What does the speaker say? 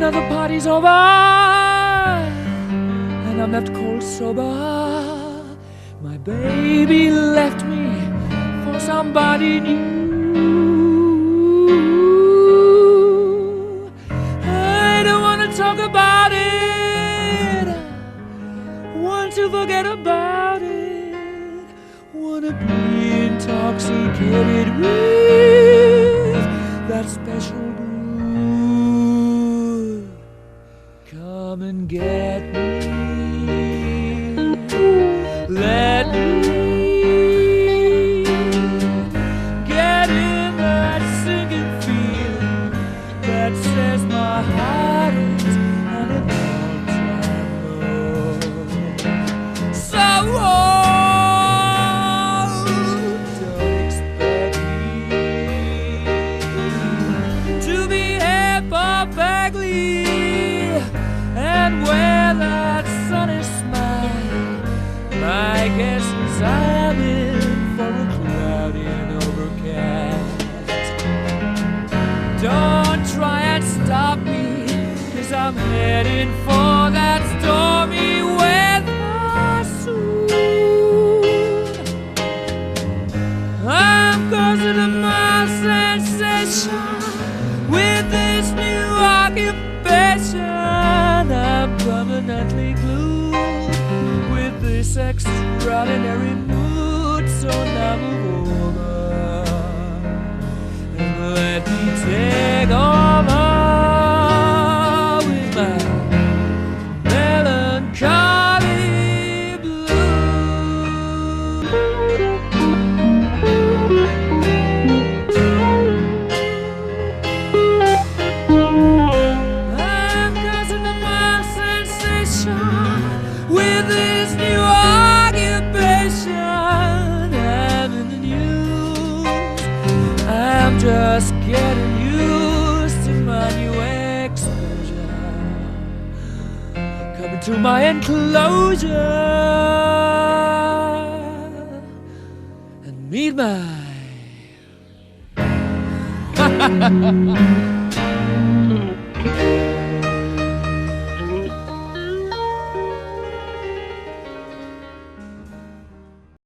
Another party's over, and I'm left cold sober. My baby left me for somebody new. I don't wanna talk about it, want to forget about it, wanna be intoxicated with that special brew. Come and get me, let me get in that sinking feeling that says my heart is on an all-time low. So don't expect me to behave perfectly and wear that sunny smile. My guess is I'm in for a cloudy and overcast. Don't try and stop me, 'cause I'm heading for that stormy weather soon. I'm causing a mild sensation with this new occupation. I'm permanently glued with this extraordinary mood. So now move over and let me take over with my melancholy blues. I'm causing a mild sensation with this new occupation. I'm in the news, I'm just getting used to my new exposure. Coming to my enclosure and meet my